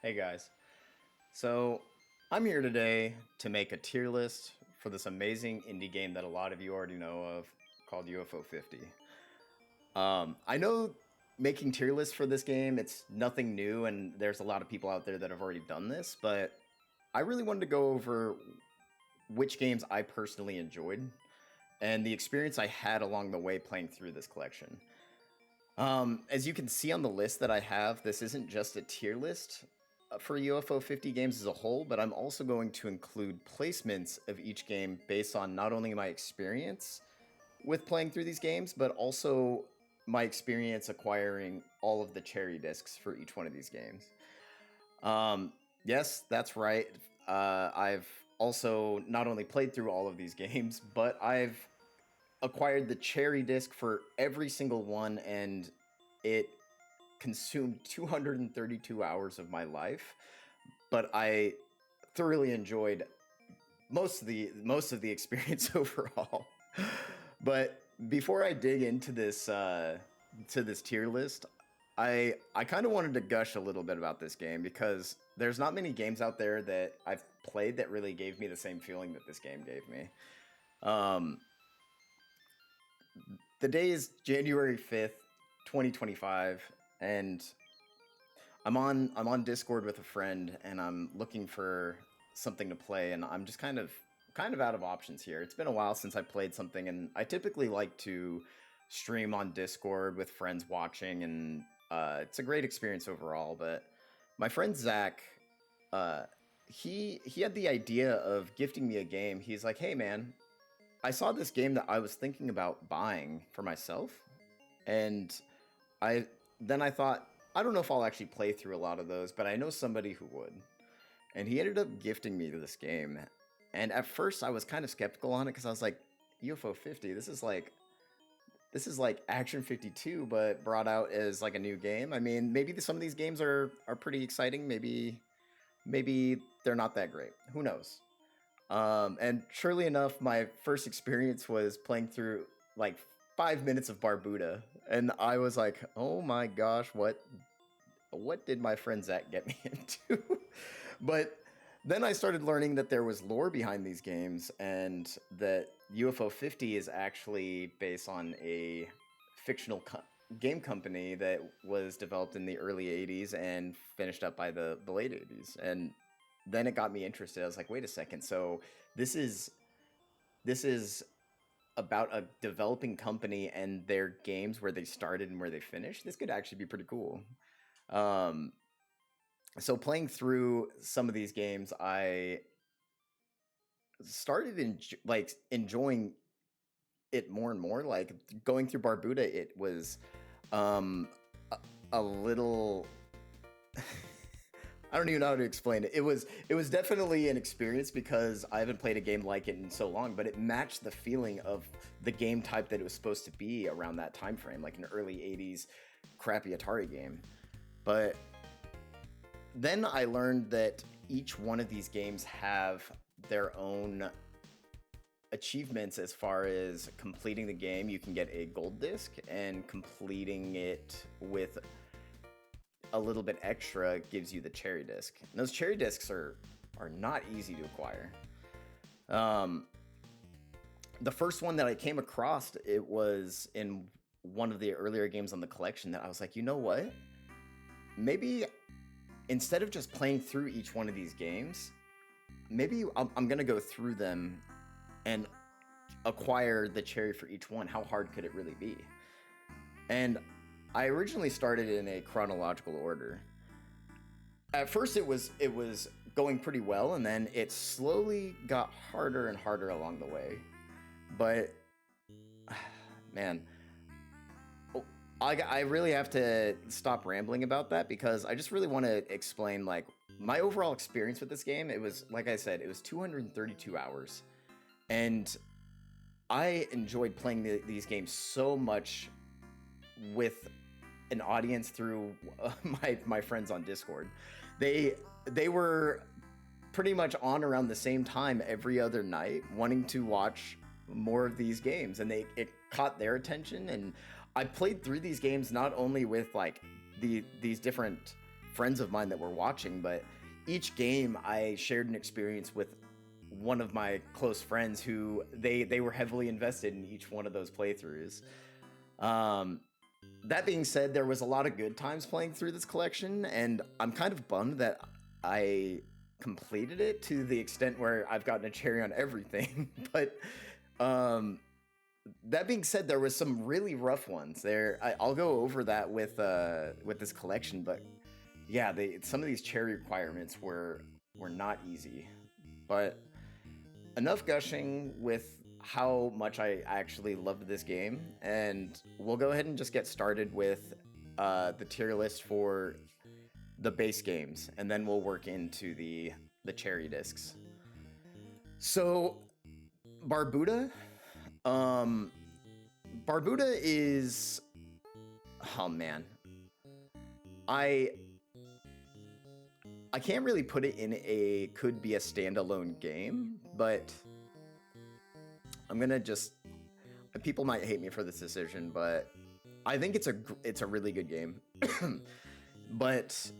Hey guys. So, I'm here today to make a tier list for this amazing indie game that a lot of you already know of called UFO 50. I know making tier lists for this game, it's nothing new, and there's a lot of people out there that have already done this, but I really wanted to go over which games I personally enjoyed and the experience I had along the way playing through this collection. As you can see on the list that I have, this isn't just a tier list for UFO 50 games as a whole, but I'm also going to include placements of each game based on not only my experience with playing through these games, but also my experience acquiring all of the cherry discs for each one of these games. Yes, that's right. I've also not only played through all of these games, but I've acquired the cherry disc for every single one, and it consumed 232 hours of my life. But I thoroughly enjoyed most of the experience overall. But before I dig into this to this tier list, I kind of wanted to gush a little bit about this game because there's not many games out there that I've played that really gave me the same feeling that this game gave me. Um, the day is January 5th, 2025, and I'm on Discord with a friend, and I'm looking for something to play, and I'm just kind of out of options here. It's been a while since I played something, and I typically like to stream on Discord with friends watching, and it's a great experience overall. But my friend Zach, uh, he had the idea of gifting me a game. He's like, "Hey man, I saw this game that I was thinking about buying for myself," and I I thought, I don't know if I'll actually play through a lot of those, but I know somebody who would. And he ended up gifting me this game. And at first I was kind of skeptical on it because I was like, UFO 50, this is like Action 52, but brought out as like a new game. I mean, maybe some of these games are pretty exciting. Maybe they're not that great. Who knows? And surely enough, my first experience was playing through like 5 minutes of Barbuda, and I was like, "Oh my gosh, what did my friend Zach get me into?" But then I started learning that there was lore behind these games, and that UFO 50 is actually based on a fictional game company that was developed in the early 80s and finished up by the late 80s. And then it got me interested. I was like, wait a second. So this is this is about a developing company and their games, where they started and where they finished. This could actually be pretty cool. Um, so playing through some of these games, I started enjoying it more and more. Like going through Barbuda, it was um, a little. I don't even know how to explain it. It was definitely an experience because I haven't played a game like it in so long, but it matched the feeling of the game type that it was supposed to be around that time frame, like an early 80s crappy Atari game. But then I learned that each one of these games have their own achievements as far as completing the game. You can get a gold disc, and completing it with a little bit extra gives you the cherry disc. And those cherry discs are not easy to acquire. Um, the first one that I came across, it was in one of the earlier games on the collection, that I was like, you know what? Maybe instead of just playing through each one of these games, maybe I'm gonna go through them and acquire the cherry for each one. How hard could it really be? And I originally started in a chronological order. At first it was going pretty well, and then it slowly got harder and harder along the way. But man, I really have to stop rambling about that because I just really want to explain like my overall experience with this game. It was, like I said, it was 232 hours, and I enjoyed playing these games so much with an audience through my friends on Discord. They were pretty much on around the same time every other night, wanting to watch more of these games, and it caught their attention. And I played through these games not only with like these different friends of mine that were watching, but each game I shared an experience with one of my close friends who they were heavily invested in each one of those playthroughs. Um, that being said, there was a lot of good times playing through this collection, and I'm kind of bummed that I completed it to the extent where I've gotten a cherry on everything. But um, that being said, there was some really rough ones there. I'll go over that with this collection, but yeah, some of these cherry requirements were not easy. But enough gushing with how much I actually loved this game, and we'll go ahead and just get started with the tier list for the base games, and then we'll work into the cherry discs. So, Barbuda, um, Barbuda is, oh man, I I can't really put it in a could be a standalone game, but I'm gonna just, people might hate me for this decision, but I think it's a really good game. But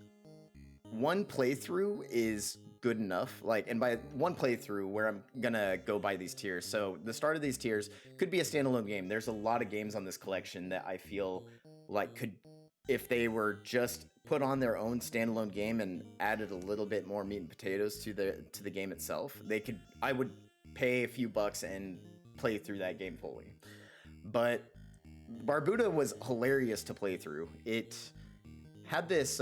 one playthrough is good enough. Like, and by one playthrough, where I'm gonna go by these tiers. So the start of these tiers could be a standalone game. There's a lot of games on this collection that I feel like could, if they were just put on their own standalone game and added a little bit more meat and potatoes to the game itself, I would pay a few bucks and play through that game fully. But Barbuda was hilarious to play through. It had this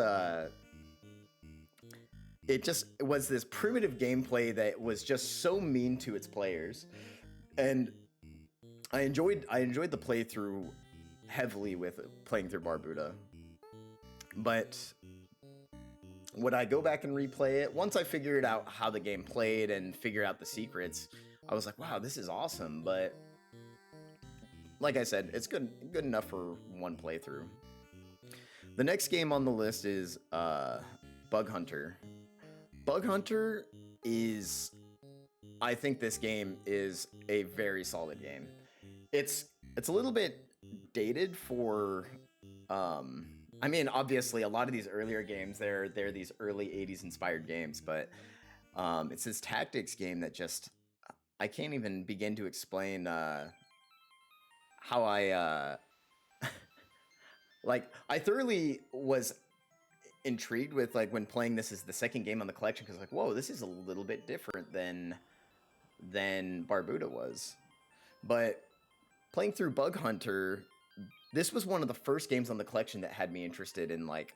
it was this primitive gameplay that was just so mean to its players, and I enjoyed the playthrough heavily with playing through Barbuda. But would I go back and replay it? Once I figured out how the game played and figured out the secrets, I was like, wow, this is awesome. But like I said, it's good enough for one playthrough. The next game on the list is Bug Hunter. Bug Hunter is, I think this game is a very solid game. It's a little bit dated for, I mean, obviously a lot of these earlier games, they're these early 80s inspired games, but it's this tactics game that just, I can't even begin to explain how I like, I thoroughly was intrigued with, like, when playing this as the second game on the collection, because like, whoa, this is a little bit different than Barbuda was. But playing through Bug Hunter, this was one of the first games on the collection that had me interested in, like,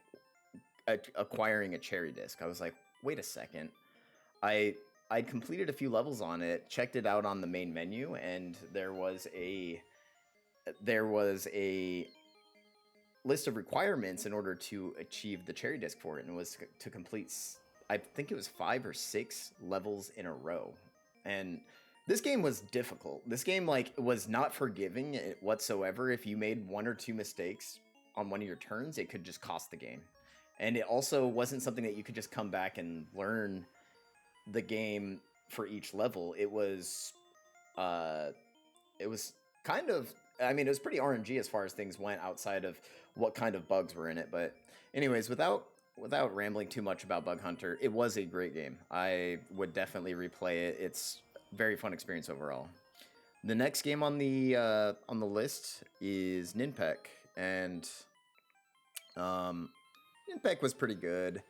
acquiring a cherry disc. I was like, wait a second, I'd completed a few levels on it, checked it out on the main menu, and there was a list of requirements in order to achieve the cherry disc for it, and it was to complete, I think it was 5 or 6 levels in a row. And this game was difficult. This game, like, was not forgiving whatsoever. If you made 1 or 2 mistakes on one of your turns, it could just cost the game. And it also wasn't something that you could just come back and learn the game for each level. It was kind of, I mean, it was pretty RNG as far as things went outside of what kind of bugs were in it. But anyways, without rambling too much about Bug Hunter, it was a great game. I would definitely replay it. It's a very fun experience overall. The next game on the list is Ninpek, and Ninpek was pretty good.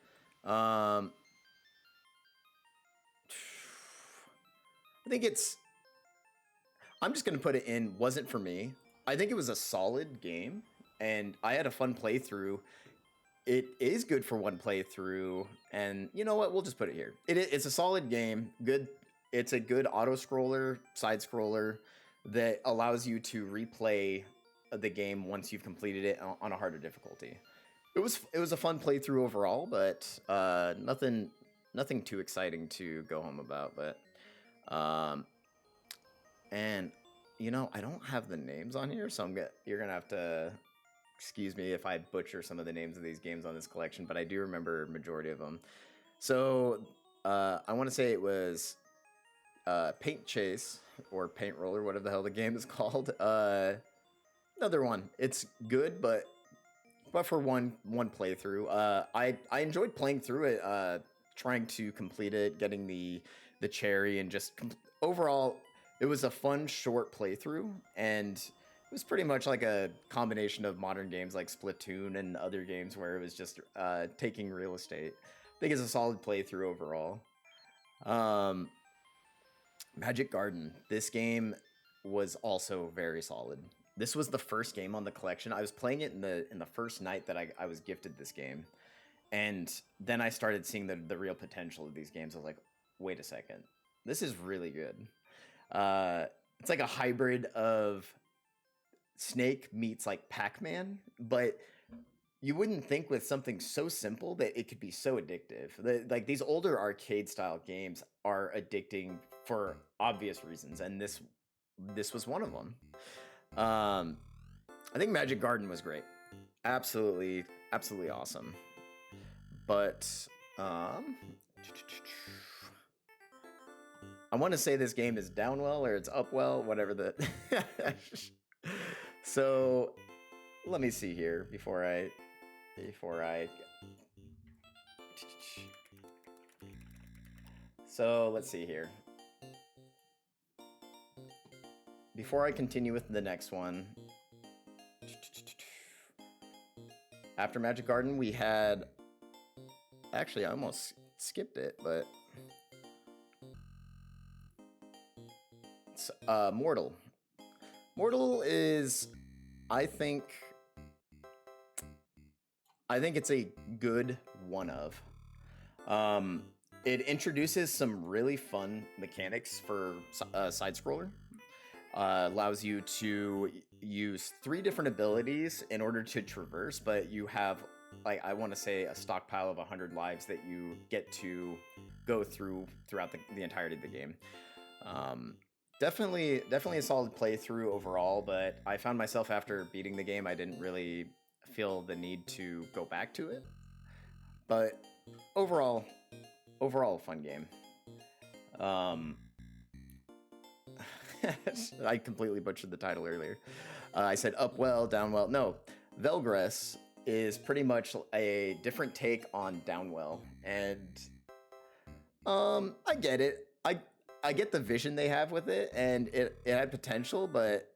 I think I'm just going to put it in, wasn't for me. I think it was a solid game, and I had a fun playthrough. It is good for one playthrough, and you know what? We'll just put it here. It's a solid game. Good. It's a good auto-scroller, side-scroller that allows you to replay the game once you've completed it on a harder difficulty. It was a fun playthrough overall, but nothing too exciting to go home about. But and you know, I don't have the names on here, so you're gonna have to excuse me if I butcher some of the names of these games on this collection, but I do remember majority of them. So I want to say it was Paint Chase or Paint Roller, whatever the hell the game is called. Another one. It's good, but but for one playthrough. I enjoyed playing through it, trying to complete it, getting the cherry, and just overall, it was a fun short playthrough, and it was pretty much like a combination of modern games like Splatoon and other games where it was just taking real estate. I think it's a solid playthrough overall. Um, Magic Garden. This game was also very solid. This was the first game on the collection. I was playing it in the first night that I was gifted this game, and then I started seeing the real potential of these games. I was like, wait a second, this is really good. Uh, it's like a hybrid of Snake meets like Pac-Man, but you wouldn't think with something so simple that it could be so addictive. Like these older arcade style games are addicting for obvious reasons, and this was one of them. I think Magic Garden was great, absolutely, absolutely awesome. But I want to say this game is down well or it's up well, whatever the. So let me see here before I. So let's see here. Before I continue with the next one, after Magic Garden, we had. Actually, I almost skipped it, but. It's, Mortal. Mortal is, I think it's a good one of. It introduces some really fun mechanics for a side scroller. Allows you to use 3 different abilities in order to traverse, but you have, like, I want to say a stockpile of 100 lives that you get to go throughout the entirety of the game. Definitely a solid playthrough overall, but I found myself after beating the game, I didn't really feel the need to go back to it. But overall, a fun game. I completely butchered the title earlier. I said up well, down well. No, Velgress is pretty much a different take on Downwell, and I get it. I get the vision they have with it, and it had potential, but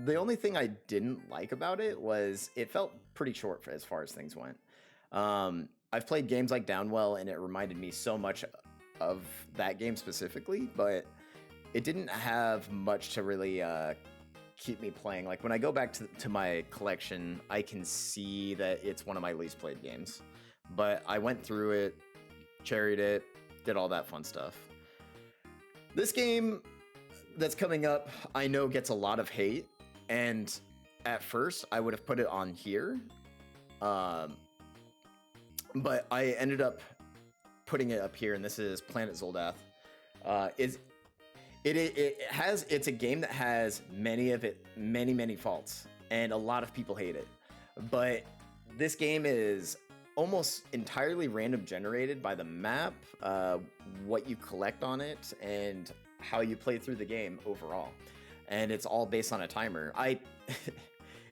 the only thing I didn't like about it was it felt pretty short as far as things went. I've played games like Downwell, and it reminded me so much of that game specifically, but it didn't have much to really keep me playing. Like when I go back to my collection, I can see that it's one of my least played games, but I went through it, cherried it, did all that fun stuff. This game that's coming up, I know gets a lot of hate, and at first I would have put it on here, but I ended up putting it up here, and this is Planet Zoldath. It's a game that has many faults, and a lot of people hate it, but this game is almost entirely random generated by the map, what you collect on it, and how you play through the game overall. And it's all based on a timer.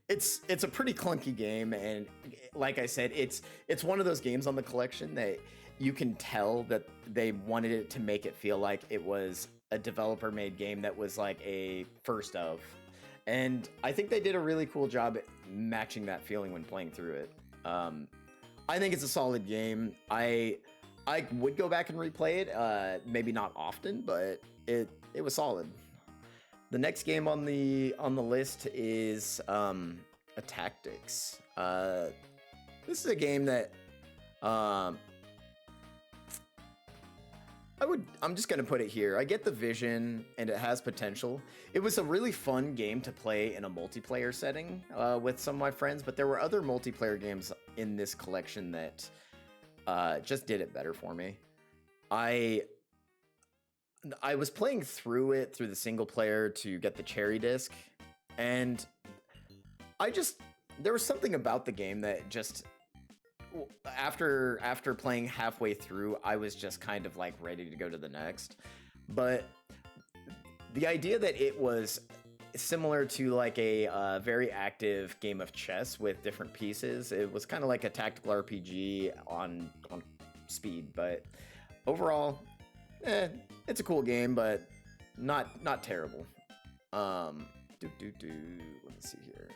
It's a pretty clunky game, and like I said, it's one of those games on the collection that you can tell that they wanted it to make it feel like it was a developer made game that was like a first of. And I think they did a really cool job at matching that feeling when playing through it. I think it's a solid game. I would go back and replay it, maybe not often, but it was solid. The next game on the list is a Tactics. This is a game that I'm just gonna put it here. I get the vision and it has potential. It was a really fun game to play in a multiplayer setting with some of my friends, but there were other multiplayer games in this collection that just did it better for me. I was playing through the single player to get the cherry disc, and there was something about the game that just after playing halfway through, I was just kind of like ready to go to the next. But the idea that it was similar to like a very active game of chess with different pieces. It was kind of like a tactical RPG on speed, but overall, it's a cool game, but not terrible. Let me see here.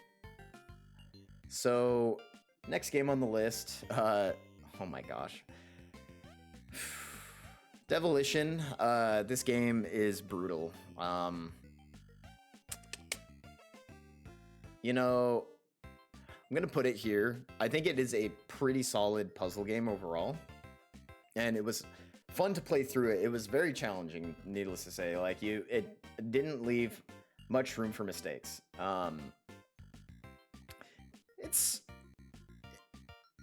So, next game on the list. Oh my gosh. Devolution. This game is brutal. You know, I'm gonna put it here. I think it is a pretty solid puzzle game overall, and it was fun to play through it. It was very challenging, needless to say. Like it didn't leave much room for mistakes. It's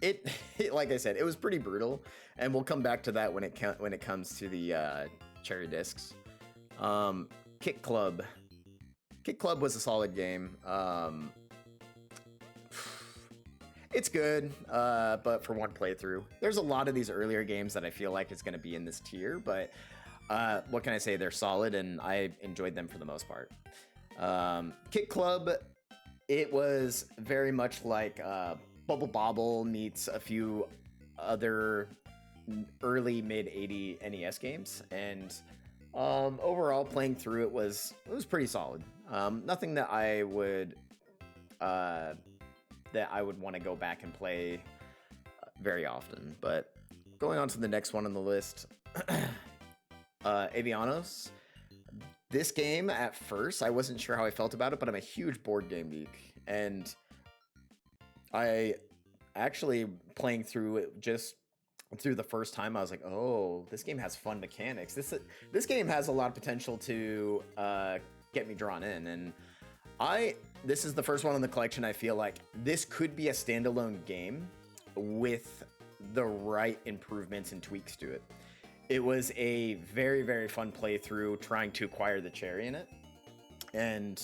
it, like I said, it was pretty brutal, and we'll come back to that when it comes to the cherry discs. Kick Club. Kick Club was a solid game. It's good, but for one playthrough. There's a lot of these earlier games that I feel like is going to be in this tier, but what can I say? They're solid, and I enjoyed them for the most part. Kick Club, it was very much like Bubble Bobble meets a few other early mid-80 NES games, and overall playing through it was pretty solid. Nothing that I would want to go back and play very often. But going on to the next one on the list, Avianos. This game, at first, I wasn't sure how I felt about it, but I'm a huge board game geek, and I actually playing through it just through the first time, I was like, oh, this game has fun mechanics. This game has a lot of potential to get me drawn in, and this is the first one in the collection. I feel like this could be a standalone game with the right improvements and tweaks to it. It was a very, very fun playthrough trying to acquire the cherry in it, and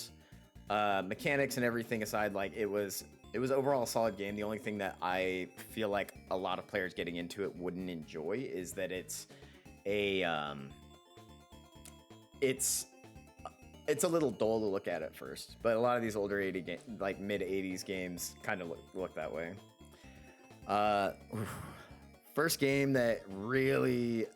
mechanics and everything aside, like it was overall a solid game. The only thing that I feel like a lot of players getting into it wouldn't enjoy is that it's a little dull to look at first, but a lot of these older like mid 80s games kind of look that way. First game that really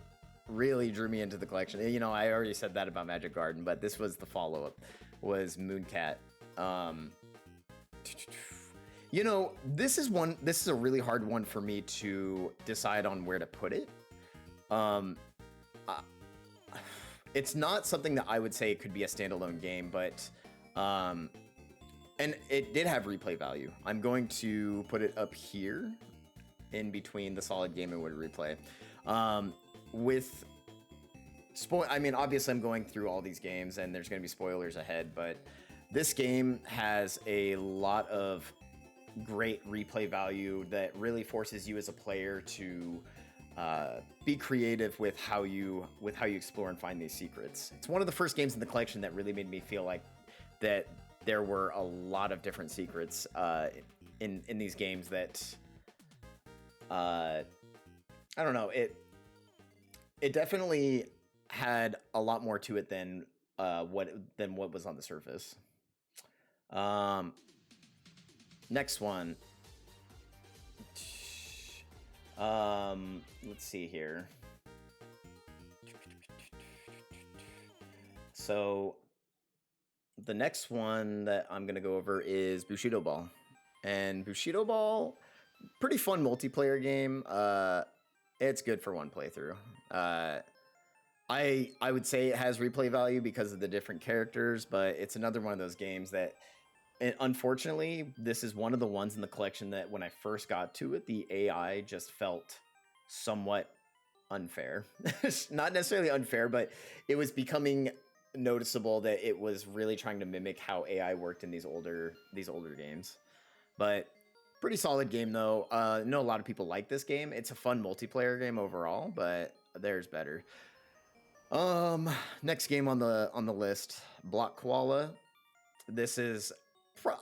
drew me into the collection. You know, I already said that about Magic Garden, but this was the follow-up, was Mooncat. You know, this is a really hard one for me to decide on where to put it. It's not something that I would say could be a standalone game, but and it did have replay value. I'm going to put it up here in between the solid game and would replay. I mean, obviously I'm going through all these games and there's going to be spoilers ahead, but this game has a lot of great replay value that really forces you as a player to be creative with how you explore and find these secrets. It's one of the first games in the collection that really made me feel like that there were a lot of different secrets in these games that I don't know, it definitely had a lot more to it than what was on the surface. Next one. Let's see here. So the next one that I'm gonna go over is Bushido Ball. And Bushido Ball, pretty fun multiplayer game. It's good for one playthrough. I would say it has replay value because of the different characters, but it's another one of those games that, and unfortunately, this is one of the ones in the collection that when I first got to it, the AI just felt somewhat unfair. Not necessarily unfair, but it was becoming noticeable that it was really trying to mimic how AI worked in these older games. But pretty solid game though. I know a lot of people like this game. It's a fun multiplayer game overall, but there's better. Next game on the list, Block Koala. This is,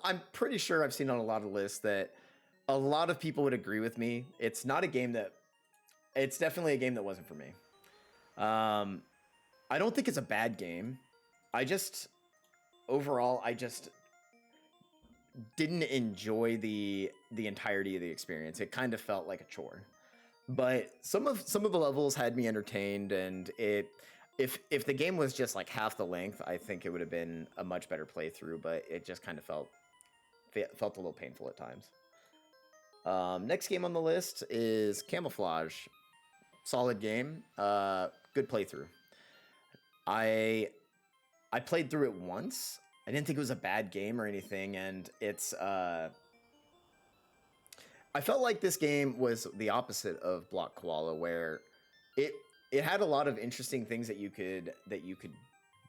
I'm pretty sure I've seen on a lot of lists that a lot of people would agree with me. It's definitely a game that wasn't for me. I don't think it's a bad game. I just, overall, I just didn't enjoy the entirety of the experience. It kind of felt like a chore. But some of the levels had me entertained, and if the game was just like half the length, I think it would have been a much better playthrough. But it just kind of felt a little painful at times. Next game on the list is Camouflage. Solid game. Good playthrough. I I played through it once. I didn't think it was a bad game or anything, and it's I felt like this game was the opposite of Block Koala, where it it had a lot of interesting things that you could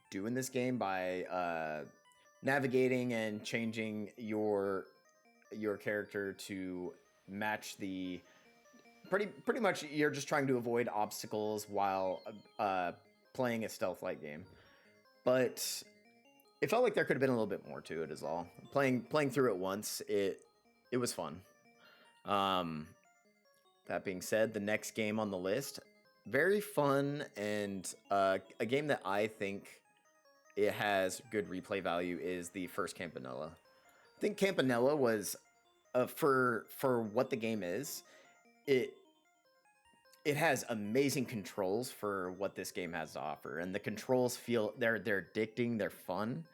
do in this game by navigating and changing your character to match the pretty much you're just trying to avoid obstacles while playing a stealth like game. But it felt like there could have been a little bit more to it as all. Playing through it once, it was fun. Um, that being said, the next game on the list, very fun and a game that I think it has good replay value is the first Campanella. I think Campanella was for what the game is, it it has amazing controls for what this game has to offer, and the controls feel they're addicting, they're fun,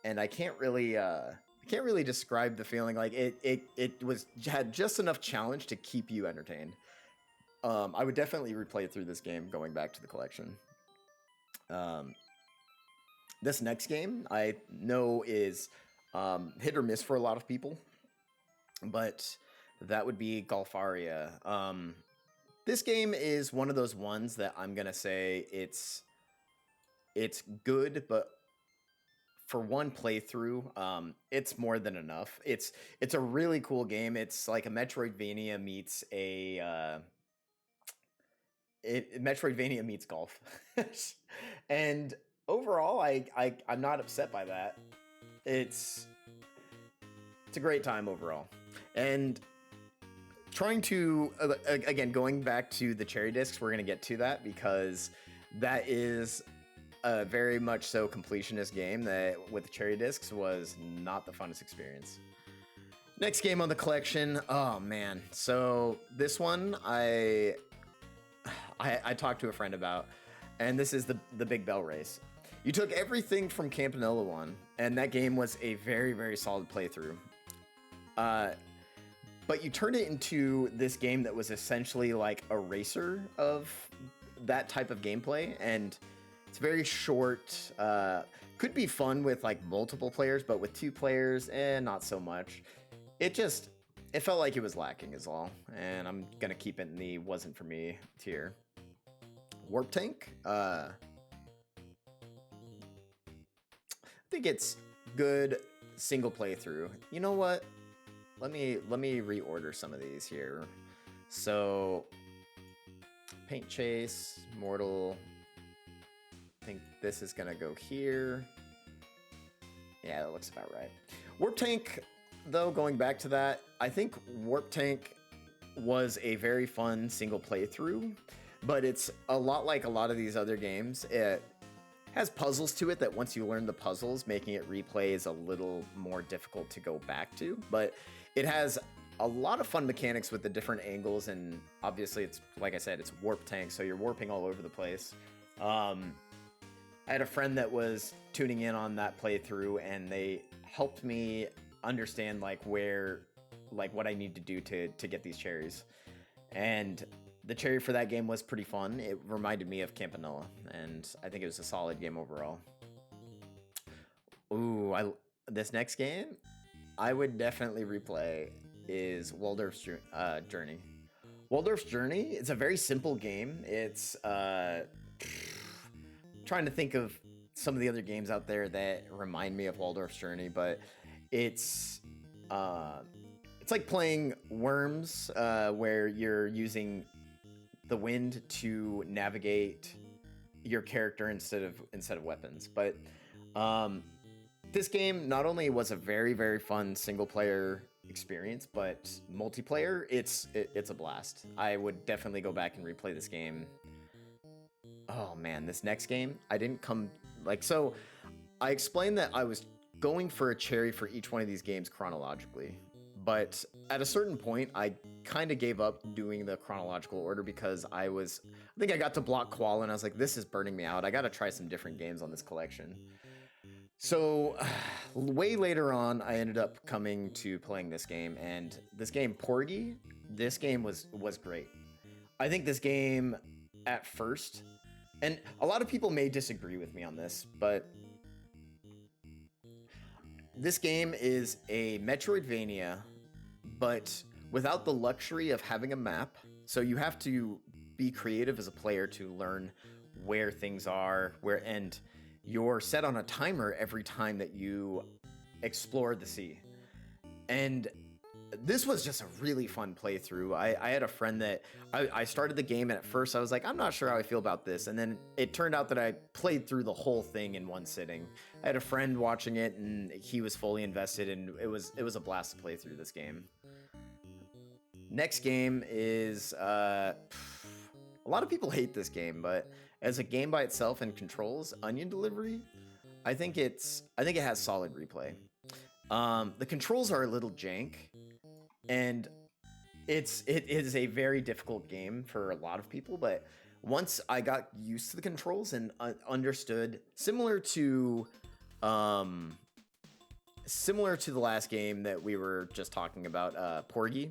and I can't really describe the feeling. Like it was had just enough challenge to keep you entertained. I would definitely replay through this game going back to the collection. Um, this next game I know is hit or miss for a lot of people, but that would be Golfaria. This game is one of those ones that I'm gonna say it's good, but for one playthrough, it's more than enough. It's a really cool game. It's like a Metroidvania meets Metroidvania meets golf, and overall, I'm not upset by that. It's it's a great time overall, and trying to again going back to the cherry discs, we're gonna get to that because that is a very much so completionist game that with the cherry discs was not the funnest experience. Next game on the collection, oh man. So this one I talked to a friend about, and this is the Big Bell Race. You took everything from Campanella 1, and that game was a very, very solid playthrough. Uh, but you turned it into this game that was essentially like a racer of that type of gameplay, and it's very short. Could be fun with like multiple players, but with two players, not so much. It felt like it was lacking is all, and I'm gonna keep it in the wasn't for me tier. Warp Tank. I think it's good single playthrough. You know what? Let me reorder some of these here. So Paint Chase, Mortal. I think this is gonna go here. Yeah, that looks about right. Warp Tank, though, going back to that, I think Warp Tank was a very fun single playthrough, but it's a lot like a lot of these other games. It has puzzles to it that once you learn the puzzles, making it replay is a little more difficult to go back to, but it has a lot of fun mechanics with the different angles, and obviously it's, like I said, it's Warp Tank, so you're warping all over the place. I had a friend that was tuning in on that playthrough, and they helped me understand like what I need to do to get these cherries. And the cherry for that game was pretty fun. It reminded me of Campanella, and I think it was a solid game overall. Ooh, this next game I would definitely replay is Waldorf's Journey. Waldorf's Journey is a very simple game. It's trying to think of some of the other games out there that remind me of Waldorf's Journey, but it's it's like playing Worms, where you're using the wind to navigate your character instead of weapons. But this game not only was a very, very fun single player experience, but multiplayer, it's a blast. I would definitely go back and replay this game. Oh man, this next game, I didn't come like so. I explained that I was going for a cherry for each one of these games chronologically. But at a certain point, I kind of gave up doing the chronological order because I think I got to Block Qual and I was like, this is burning me out. I got to try some different games on this collection. So way later on, I ended up coming to playing this game, and this game, Porgy, this game was great. I think this game at first, and a lot of people may disagree with me on this, but this game is a Metroidvania, but without the luxury of having a map. So you have to be creative as a player to learn where things are, and you're set on a timer every time that you explore the sea. And this was just a really fun playthrough. I had a friend that I started the game, and at first I was like, I'm not sure how I feel about this. And then it turned out that I played through the whole thing in one sitting. I had a friend watching it, and he was fully invested, and it was a blast to play through this game. Next game is a lot of people hate this game, but as a game by itself and controls, Onion Delivery, I think it has solid replay. The controls are a little jank, and it is a very difficult game for a lot of people. But once I got used to the controls and understood, similar to the last game that we were just talking about, Porgy,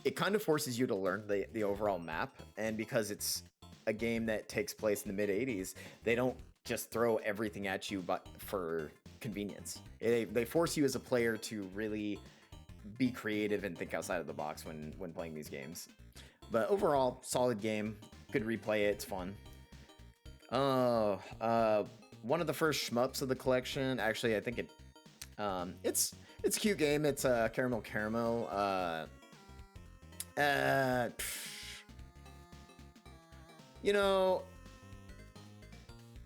it kind of forces you to learn the overall map. And because it's a game that takes place in the mid 80s, they don't just throw everything at you but for convenience. They force you as a player to really be creative and think outside of the box when playing these games. But overall, solid game. Could replay it. It's fun. One of the first shmups of the collection. Actually, I think it's a cute game. It's Caramel. You know,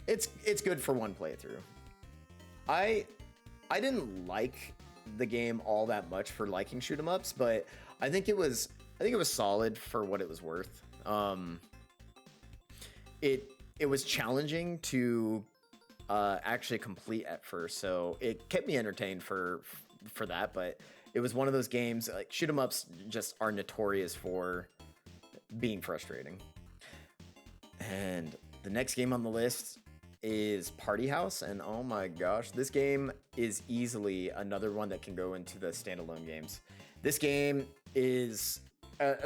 it's good for one playthrough. I didn't like the game all that much for liking shoot 'em ups, but I think it was solid for what it was worth. It was challenging to actually complete at first, so it kept me entertained for that. But it was one of those games, like shoot 'em ups just are notorious for being frustrating. And the next game on the list is Party House, and oh my gosh, this game is easily another one that can go into the standalone games. This game is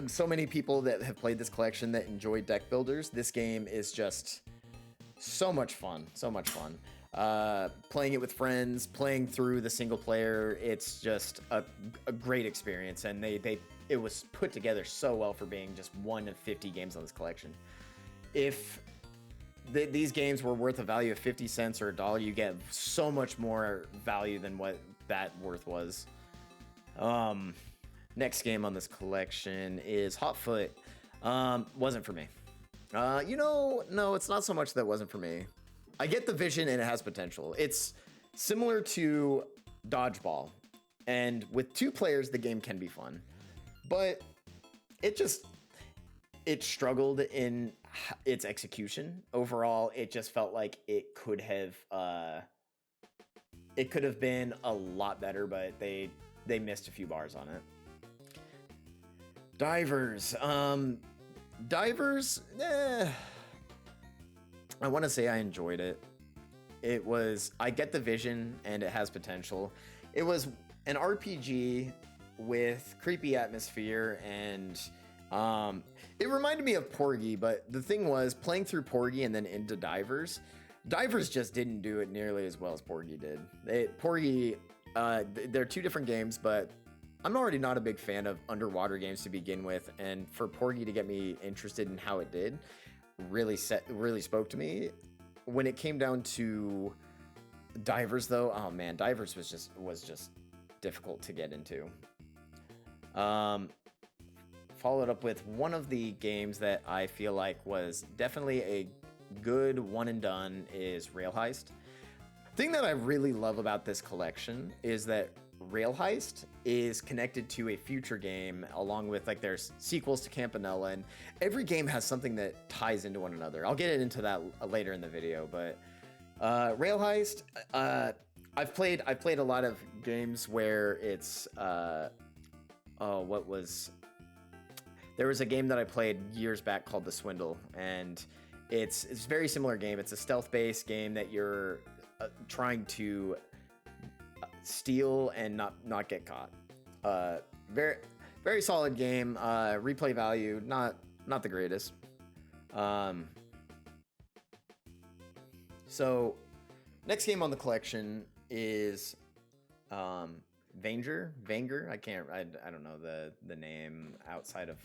so many people that have played this collection that enjoy deck builders. This game is just so much fun. Playing it with friends, playing through the single player, it's just a great experience, and it was put together so well for being just one of 50 games on this collection. If these games were worth a value of 50 cents or $1, you get so much more value than what that worth was. Next game on this collection is Hotfoot. Wasn't for me. No, it's not so much that wasn't for me. I get the vision and it has potential. It's similar to Dodgeball, and with 2 players, the game can be fun, but it struggled in its execution. Overall, it just felt like it could have been a lot better, but they missed a few bars on it. Divers. Divers, I want to say I enjoyed it. I get the vision and it has potential. It was an RPG with creepy atmosphere, and it reminded me of Porgy, but the thing was, playing through Porgy and then into Divers just didn't do it nearly as well as Porgy did. They're 2 different games, but I'm already not a big fan of underwater games to begin with, and for Porgy to get me interested in how it did really spoke to me. When it came down to Divers, though, oh man, Divers was just difficult to get into. Followed up with one of the games that I feel like was definitely a good one and done is Rail Heist. Thing that I really love about this collection is that Rail Heist is connected to a future game, along with there's sequels to Campanella, and every game has something that ties into one another. I'll get into that later in the video, but Rail Heist, I've played a lot of games where it's oh, what was there was a game that I played years back called The Swindle, and it's a very similar game. It's a stealth-based game that you're trying to steal and not get caught. Very very solid game. Replay value not the greatest. Um, so next game on the collection is Vanger. I don't know the name outside of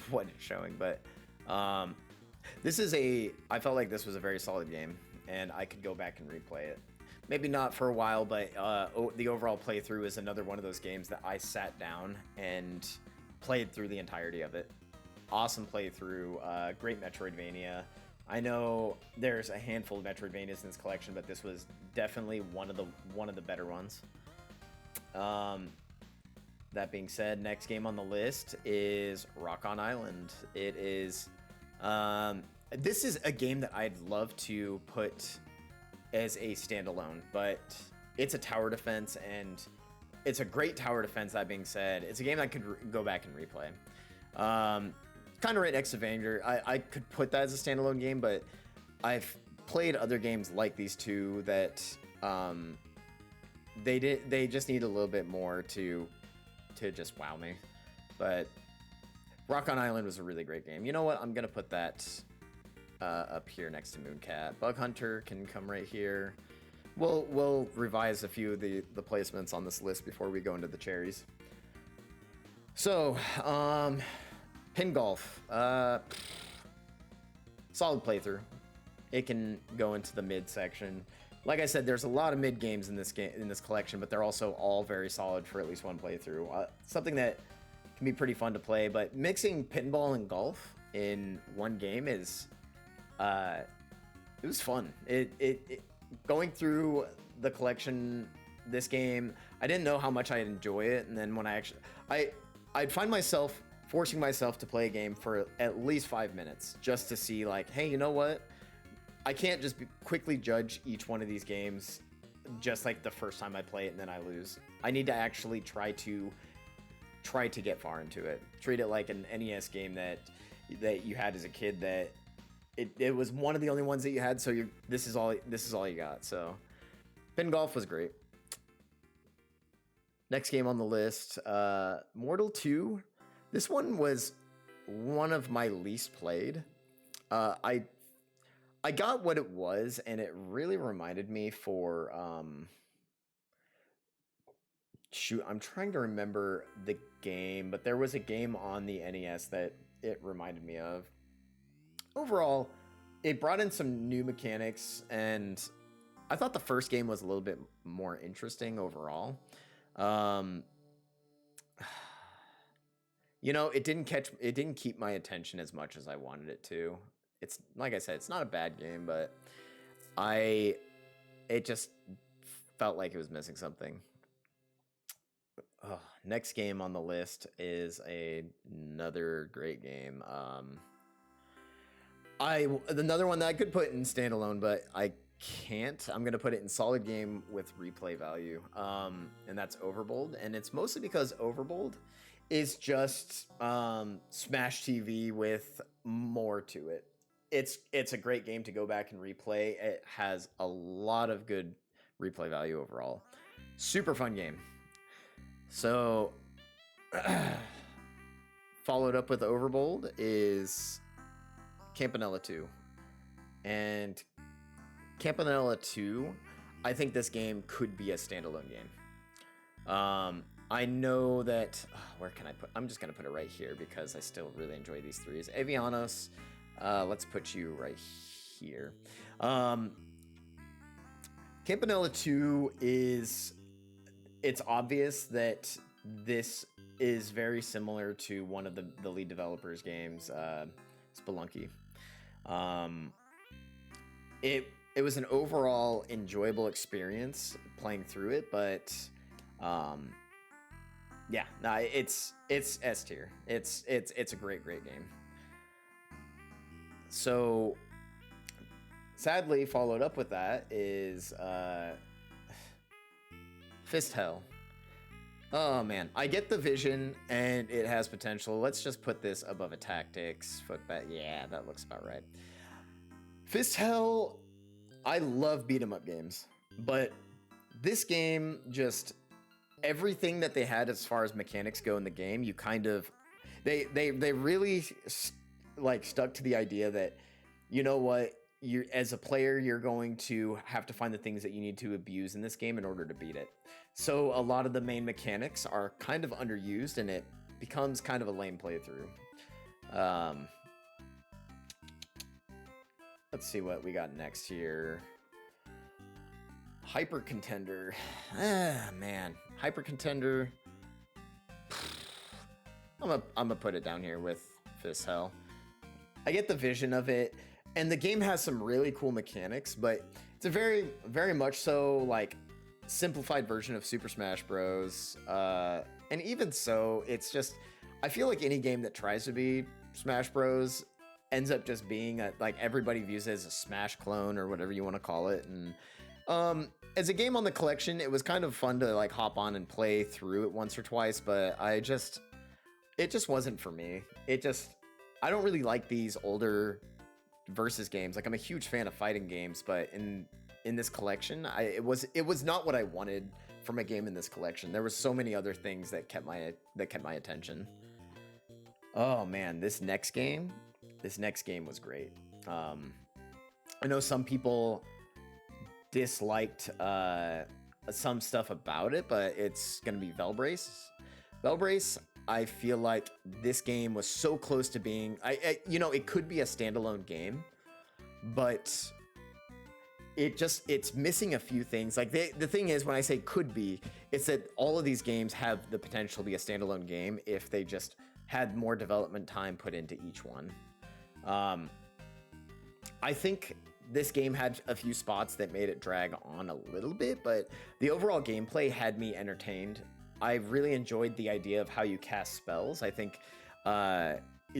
what it's showing, but this is I felt like this was a very solid game, and I could go back and replay it. Maybe not for a while, but the overall playthrough is another one of those games that I sat down and played through the entirety of it. Awesome playthrough, great Metroidvania. I know there's a handful of Metroidvanias in this collection, but this was definitely one of the better ones. That being said, next game on the list is Rock on Island. It is this is a game that I'd love to put as a standalone, but it's a tower defense, and it's a great tower defense. That being said, it's a game I could go back and replay. Kind of right next to Vanger. I could put that as a standalone game, but I've played other games like these two that they just need a little bit more to just wow me. But Rock on Island was a really great game. You know what? I'm gonna put that up here next to Mooncat. Bug Hunter can come right here. We'll revise a few of the placements on this list before we go into the cherries. So, Pin Golf. Solid playthrough. It can go into the mid section. Like I said, there's a lot of mid games in this collection, but they're also all very solid for at least one playthrough. Something that can be pretty fun to play, but mixing pinball and golf in one game is it was fun. It going through the collection, this game, I didn't know how much I'd enjoy it, and then when I'd find myself forcing myself to play a game for at least 5 minutes just to see, like, hey, you know what? I can't just quickly judge each one of these games just like the first time I play it and then I lose. I need to actually try to get far into it. Treat it like an NES game that you had as a kid, that it was one of the only ones that you had, so this is all you got. So Pin Golf was great. Next game on the list, Mortal 2. This one was one of my least played. I got what it was, and it really reminded me for shoot, I'm trying to remember the game, but there was a game on the NES that it reminded me of. Overall, it brought in some new mechanics, and I thought the first game was a little bit more interesting overall. You know, it didn't keep my attention as much as I wanted it to. It's like I said, it's not a bad game, but it just felt like it was missing something. Next game on the list is another great game. Another one that I could put in standalone, but I can't. I'm gonna put it in solid game with replay value, and that's Overbold. And it's mostly because Overbold is just Smash TV with more to it. It's a great game to go back and replay. It has a lot of good replay value overall. Super fun game. So followed up with Overbold is Campanella 2. And Campanella 2, I think this game could be a standalone game. I know that where can I put? I'm just gonna put it right here because I still really enjoy these threes. Avianos, let's put you right here. Campanella 2 it's obvious that this is very similar to one of the lead developers' games, Spelunky. It was an overall enjoyable experience playing through it, but yeah, no, it's S tier. It's a great game. So sadly, followed up with that is Fist Hell. Oh man, I get the vision and it has potential. Let's just put this above a tactics. Footbat. Yeah, that looks about right. Fist Hell, I love beat 'em up games, but this game just everything that they had as far as mechanics go in the game, you kind of they really like stuck to the idea that you know what you as a player you're going to have to find the things that you need to abuse in this game in order to beat it. So a lot of the main mechanics are kind of underused and it becomes kind of a lame playthrough. Let's see what we got next here. Hyper Contender. Ah, man. Hyper Contender. I'm gonna put it down here with Fist Hell. I get the vision of it, and the game has some really cool mechanics, but it's a very, very much so like simplified version of Super Smash Bros. And even so, it's just I feel like any game that tries to be Smash Bros. Ends up just being like everybody views it as a Smash clone or whatever you want to call it, and as a game on the collection, it was kind of fun to like hop on and play through it once or twice, but it just wasn't for me. I don't really like these older versus games. Like I'm a huge fan of fighting games, but in this collection, it was not what I wanted from a game in this collection. There were so many other things that kept my attention. Oh man, this next game was great. I know some people disliked some stuff about it, but it's gonna be Velbrace. Velbrace, I feel like this game was so close to being, it could be a standalone game, but it's missing a few things. Like the thing is, when I say could be, it's that all of these games have the potential to be a standalone game if they just had more development time put into each one. I think this game had a few spots that made it drag on a little bit, but the overall gameplay had me entertained. I really enjoyed the idea of how you cast spells. I think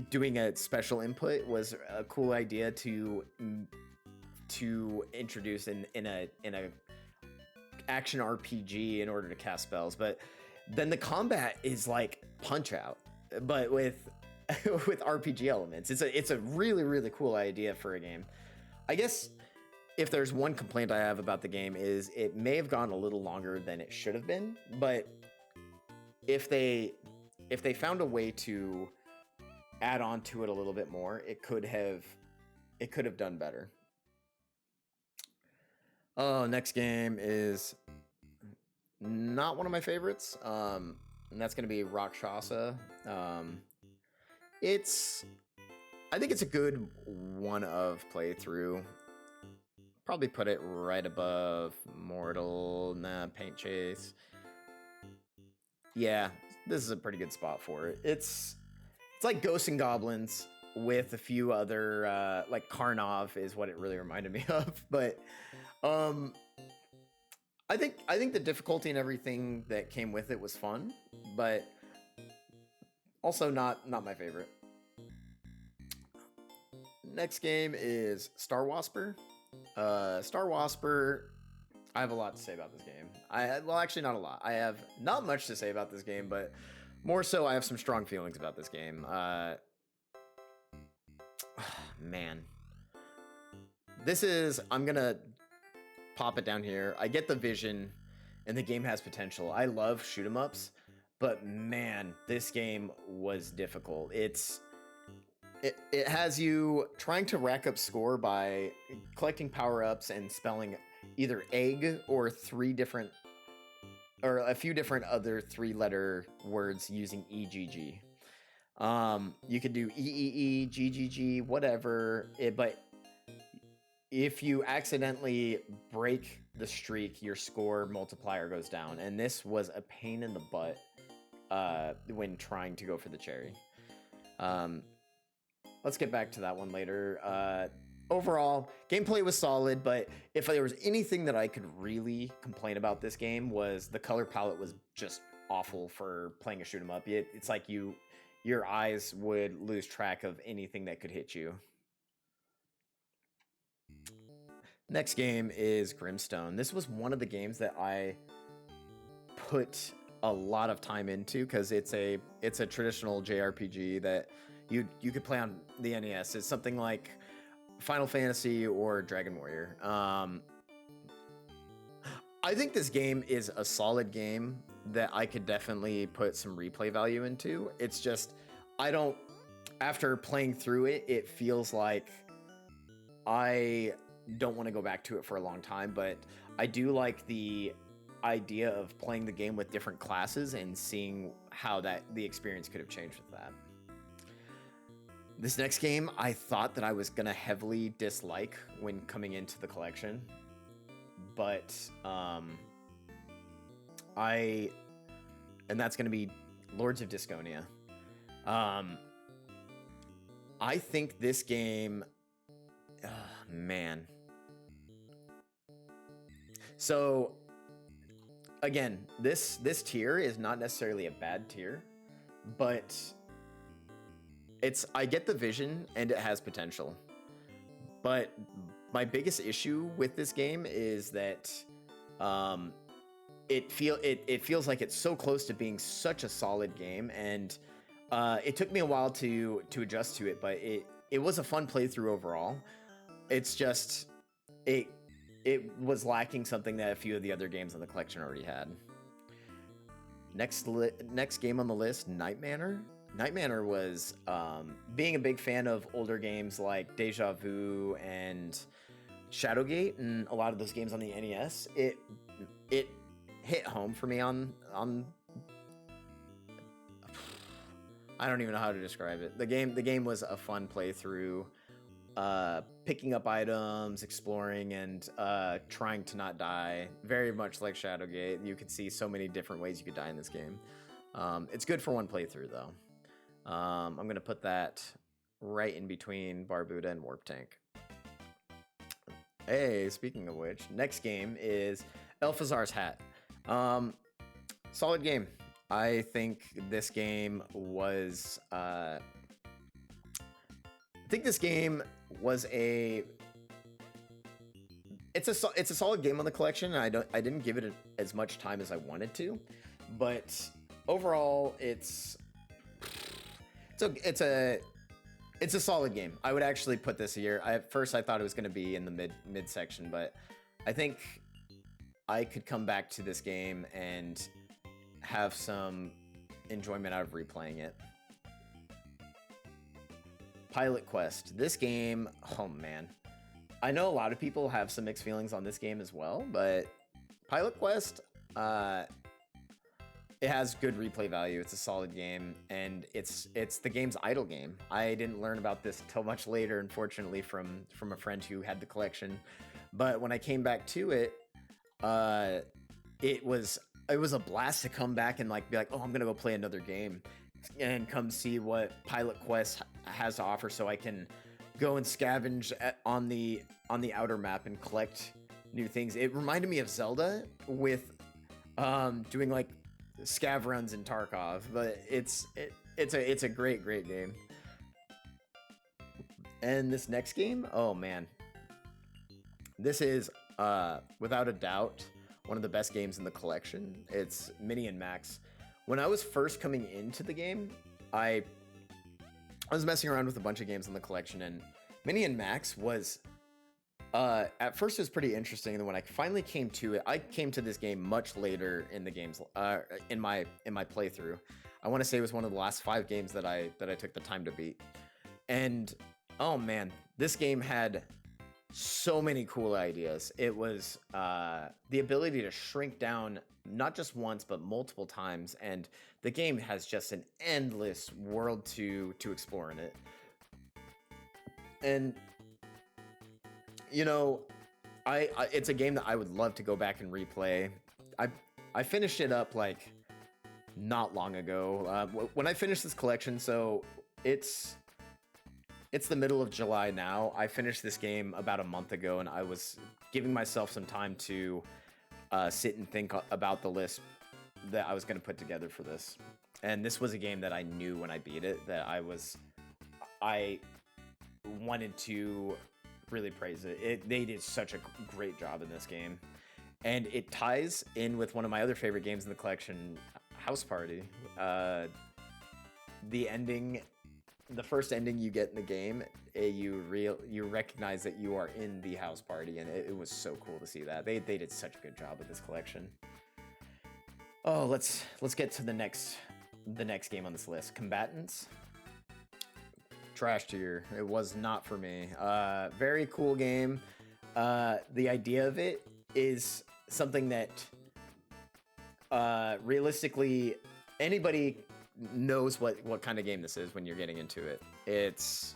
doing a special input was a cool idea to introduce in a action RPG in order to cast spells. But then the combat is like Punch Out, but with with RPG elements. It's a really, really cool idea for a game. I guess if there's one complaint I have about the game is it may have gone a little longer than it should have been, but if they found a way to add on to it a little bit more, it could have done better. Oh, next game is not one of my favorites. And that's gonna be Rakshasa. I think it's a good one of playthrough. Probably put it right above Mortal, Paint Chase. Yeah, this is a pretty good spot for it. It's like Ghosts and Goblins with a few other like Karnov is what it really reminded me of. But I think the difficulty and everything that came with it was fun, but also not my favorite. Next game is Star Wasper. Star Wasper, I have a lot to say about this game. Well, actually not a lot. I have not much to say about this game, but more so I have some strong feelings about this game. Man. I'm gonna pop it down here. I get the vision and the game has potential. I love shoot 'em ups, but man, this game was difficult. It has you trying to rack up score by collecting power-ups and spelling either egg or a few different other 3-letter words using EGG. You could do EEE, GGG, whatever, but if you accidentally break the streak, your score multiplier goes down, and this was a pain in the butt when trying to go for the cherry. Let's get back to that one later. Overall, gameplay was solid, but if there was anything that I could really complain about this game was the color palette was just awful for playing a shoot 'em up. It's like your eyes would lose track of anything that could hit you. Next game is Grimstone. This was one of the games that I put a lot of time into because it's a traditional JRPG that you could play on the NES. It's something like Final Fantasy or Dragon Warrior. I think this game is a solid game that I could definitely put some replay value into. It's just, I don't, after playing through it, it feels like I don't want to go back to it for a long time, but I do like the idea of playing the game with different classes and seeing how the experience could have changed with that. This next game, I thought that I was gonna heavily dislike when coming into the collection, but and that's gonna be Lords of Disconia. I think this game, man. So again, this tier is not necessarily a bad tier, but I get the vision and it has potential. But my biggest issue with this game is that it feels like it's so close to being such a solid game, and it took me a while to adjust to it, but it was a fun playthrough overall. It's just it was lacking something that a few of the other games in the collection already had. Next game on the list, Night Manor. Night Manor was, being a big fan of older games like Deja Vu and Shadowgate and a lot of those games on the NES, it hit home for me on I don't even know how to describe it. The game was a fun playthrough, picking up items, exploring, and trying to not die. Very much like Shadowgate. You could see so many different ways you could die in this game. It's good for one playthrough though. I'm gonna put that right in between Barbuda and Warp Tank. Hey, speaking of which, next game is Elphazar's Hat. Solid game. I think this game was I think this game was it's a solid game on the collection, and I didn't give it as much time as I wanted to, but overall it's a solid game. I would actually put this here. At first I thought it was going to be in the mid section, but I think I could come back to this game and have some enjoyment out of replaying it. Pilot Quest. This game, oh man. I know a lot of people have some mixed feelings on this game as well, but Pilot Quest, it has good replay value. It's a solid game, and it's the game's idle game. I didn't learn about this till much later, unfortunately, from a friend who had the collection. But when I came back to it, it was a blast to come back and like be like, oh, I'm gonna go play another game and come see what Pilot Quest has to offer, so I can go and scavenge on the outer map and collect new things. It reminded me of Zelda with doing like scav runs in Tarkov, but it's a great game. And this next game, oh man, this is without a doubt one of the best games in the collection. It's Mini and Max. When I was first coming into the game, I was messing around with a bunch of games in the collection, and Mini and Max was at first it was pretty interesting, and then when I finally came to it, I came to this game much later in the game's in my playthrough. I want to say it was one of the last 5 games that I took the time to beat. And oh man, this game had so many cool ideas. It was the ability to shrink down not just once but multiple times, and the game has just an endless world to explore in it. And you know, it's a game that I would love to go back and replay. I finished it up like not long ago when I finished this collection. So it's the middle of July now. I finished this game about a month ago, and I was giving myself some time to sit and think about the list that I was going to put together for this. And this was a game that I knew when I beat it that I wanted to really praise it. They did such a great job in this game. and it ties in with one of my other favorite games in the collection, House Party. The ending, the first ending you get in the game, you recognize that you are in the house party, and it was so cool to see that. They did such a good job with this collection. Oh, let's get to the next game on this list. Combatants. Trash tier. It was not for me. Very cool game. The idea of it is something that realistically anybody knows what kind of game this is when you're getting into it. It's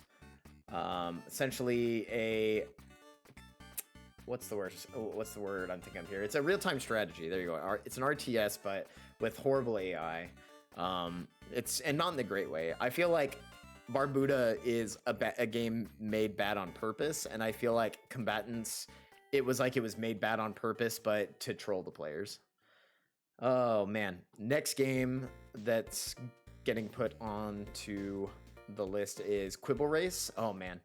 essentially a what's the word I'm thinking of here? It's a real-time strategy. There you go. It's an RTS, but with horrible AI. It's and not in the great way. I feel like Barbuda is a game made bad on purpose, and I feel like Combatants, it was made bad on purpose, but to troll the players. Oh man, next game that's getting put onto the list is Quibble Race. Oh man,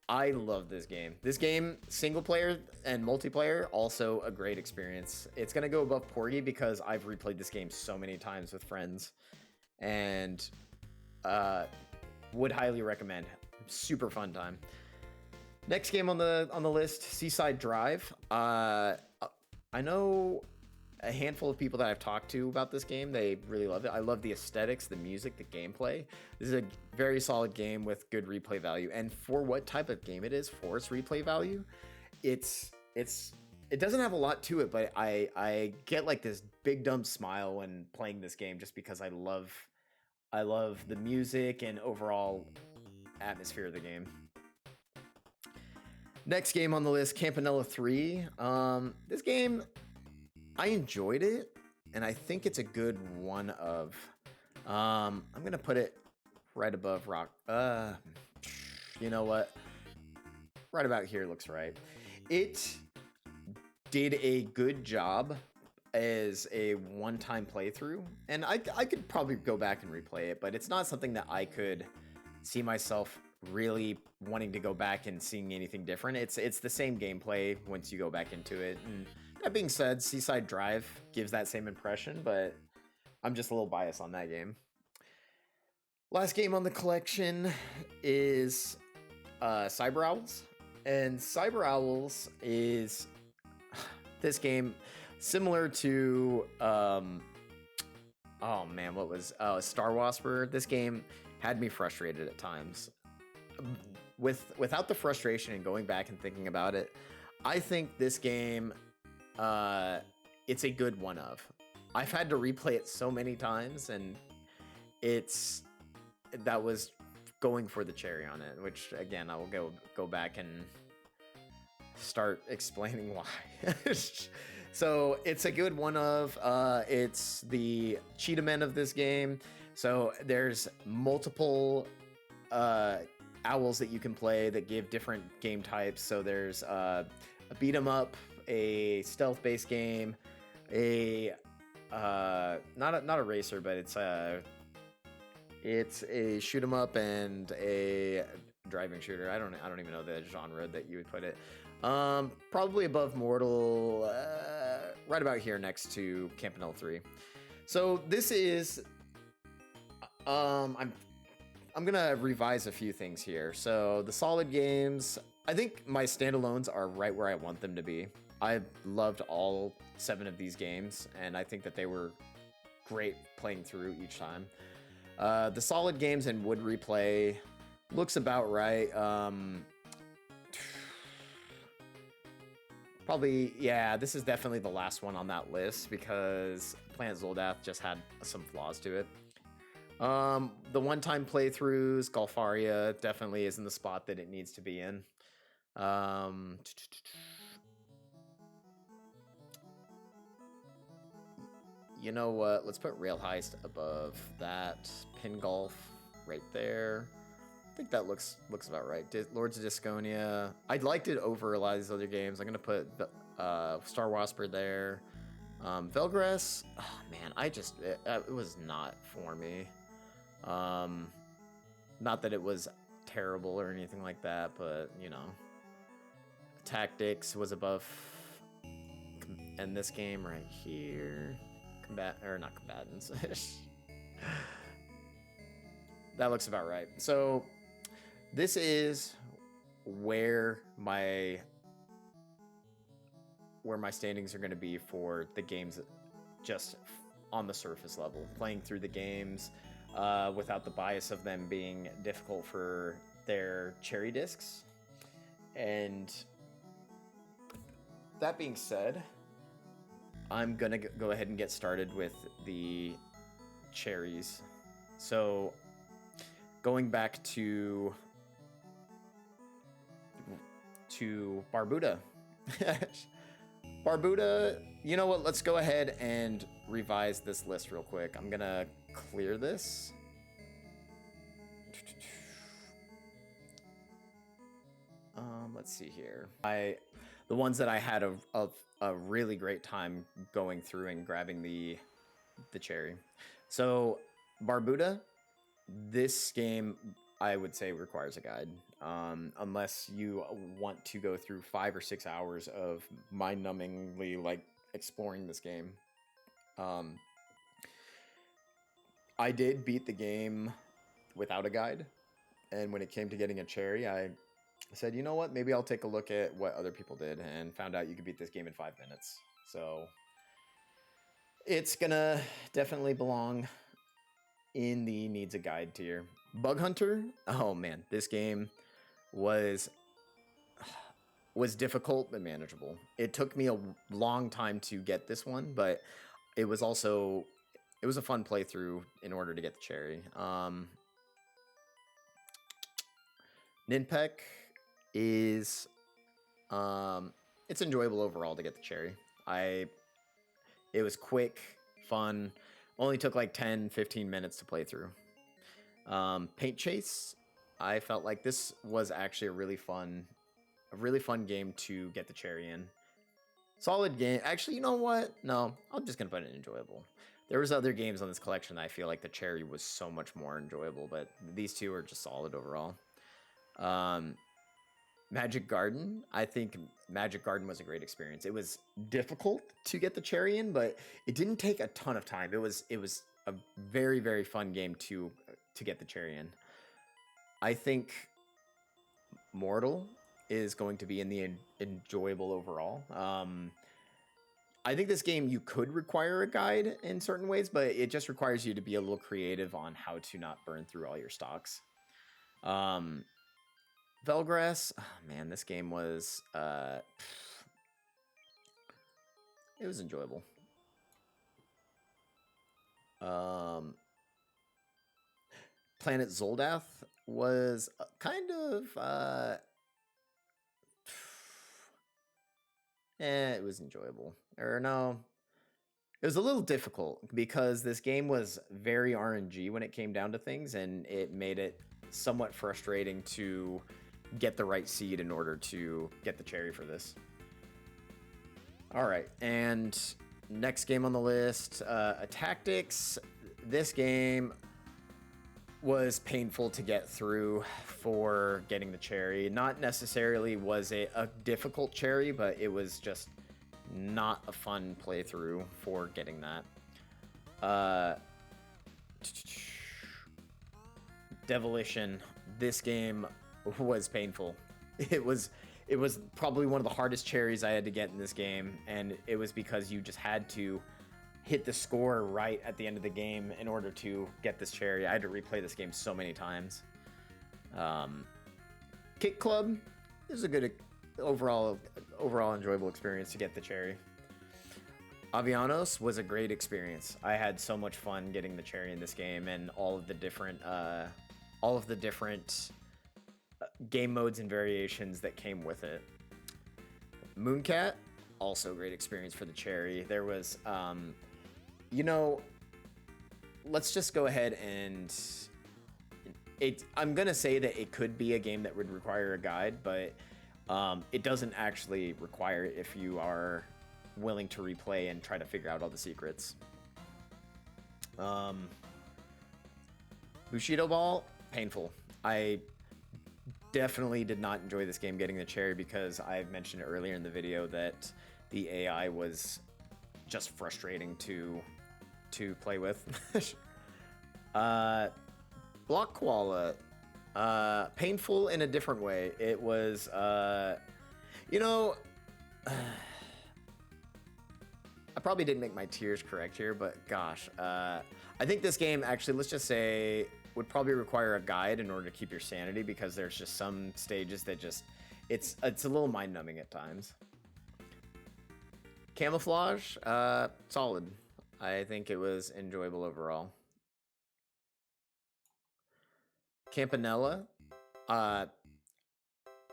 I love this game. This game, single player and multiplayer, also a great experience. It's gonna go above Porgy because I've replayed this game so many times with friends, and would highly recommend. Super fun time. Next game on the list, Seaside Drive. I know a handful of people that I've talked to about this game. They really love it. I love the aesthetics, the music, the gameplay. This is a very solid game with good replay value. And for what type of game it is, for its replay value, it doesn't have a lot to it, but I get like this big dumb smile when playing this game just because I love the music and overall atmosphere of the game. Next game on the list, Campanella 3. This game, I enjoyed it, and I think it's a good one of. I'm gonna put it right above Rock. You know what? Right about here looks right. It did a good job as a one-time playthrough, and I could probably go back and replay it, but it's not something that I could see myself really wanting to go back and seeing anything different. It's the same gameplay once you go back into it. And that being said, Seaside Drive gives that same impression, but I'm just a little biased on that game. Last game on the collection is Cyber Owls, and Cyber Owls is this game similar to oh man, what was Star Wasper. This game had me frustrated at times. Without the frustration and going back and thinking about it, I think this game it's a good one of. I've had to replay it so many times, and that was going for the cherry on it, which again I will go back and start explaining why. So it's a good one of. It's the Cheetah Men of this game. So there's multiple owls that you can play that give different game types. So there's a beat 'em up, a stealth based game, a not a racer, but it's a shoot 'em up and a driving shooter. I don't even know the genre that you would put it. Probably above Mortal, right about here next to Campanella 3. So this is I'm gonna revise a few things here. So the solid games, I think my standalones are right where I want them to be. I loved all 7 of these games, and I think that they were great playing through each time. The solid games and would replay looks about right. Probably, yeah, this is definitely the last one on that list because Planet Zoldath just had some flaws to it. The one-time playthroughs, Golfaria definitely is in the spot that it needs to be in. You know what? Let's put Rail Heist above that. Pin Golf right there. I think that looks about right. Lords of Disconia. I'd liked it over a lot of these other games. I'm gonna put Star Wasper there. Velgress. Oh man, it was not for me. Not that it was terrible or anything like that, but you know, Tactics was above end this game right here. Not combatants. That looks about right. So this is where my standings are going to be for the games, just on the surface level, playing through the games without the bias of them being difficult for their cherry discs. And that being said, I'm gonna go ahead and get started with the cherries. So going back to Barbuda. Barbuda, you know what? Let's go ahead and revise this list real quick. I'm gonna clear this. Let's see here. The ones that I had a really great time going through and grabbing the cherry. So Barbuda, this game I would say requires a guide, unless you want to go through 5 or 6 hours of mind-numbingly like exploring this game. I did beat the game without a guide, and when it came to getting a cherry, I said, you know what, maybe I'll take a look at what other people did, and found out you could beat this game in 5 minutes. So it's gonna definitely belong in the needs a guide tier. Bug Hunter, oh man, this game was difficult but manageable. It took me a long time to get this one, but it was a fun playthrough in order to get the cherry. Ninpek is it's enjoyable overall to get the cherry. It was quick, fun, only took like 10-15 minutes to play through. Paint Chase, I felt like this was actually a really fun game to get the cherry in. Solid game. Actually, you know what? No, I'm just gonna put it enjoyable. There was other games on this collection that I feel like the cherry was so much more enjoyable, but these two are just solid overall. Magic Garden. I think Magic Garden was a great experience. It was difficult to get the cherry in, but it didn't take a ton of time. It was a very, very fun game to get the cherry in. I think Mortal is going to be in the enjoyable overall. I think this game, you could require a guide in certain ways, but it just requires you to be a little creative on how to not burn through all your stocks. Velgrass, oh man, this game was it was enjoyable. Planet Zoldath was kind of it was enjoyable. Or no, it was a little difficult because this game was very RNG when it came down to things, and it made it somewhat frustrating to get the right seed in order to get the cherry for this. All right, and next game on the list, Tactics. This game was painful to get through for getting the cherry. Not necessarily was it a difficult cherry, but it was just not a fun playthrough for getting that. Devilition. This game was painful. It was probably one of the hardest cherries I had to get in this game, and it was because you just had to hit the score right at the end of the game in order to get this cherry. I had to replay this game so many times. Kick Club is a good overall enjoyable experience to get the cherry. Avianos was a great experience. I had so much fun getting the cherry in this game, and all of the different game modes and variations that came with it. Mooncat, also a great experience for the cherry. There was let's just go ahead and I'm gonna say that it could be a game that would require a guide, but it doesn't actually require it if you are willing to replay and try to figure out all the secrets. Bushido Ball, painful. I definitely did not enjoy this game getting the cherry because I've mentioned earlier in the video that the AI was just frustrating to play with. Block Koala, painful in a different way. It was, you know, I probably didn't make my tiers correct here, but gosh, I think this game actually, let's just say, would probably require a guide in order to keep your sanity, because there's just some stages that just, it's a little mind-numbing at times. Camouflage, solid. I think it was enjoyable overall. Campanella,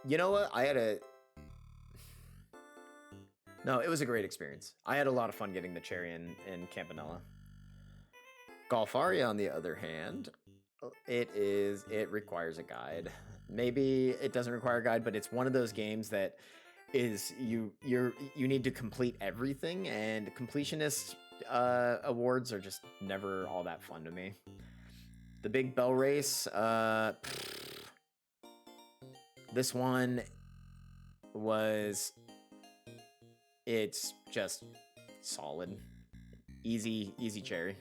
you know what? No, it was a great experience. I had a lot of fun getting the cherry in Campanella. Golfaria, on the other hand, it requires a guide. Maybe it doesn't require a guide, but it's one of those games that is you need to complete everything, and completionist awards are just never all that fun to me. The Big Bell Race, this one it's just solid. Easy cherry.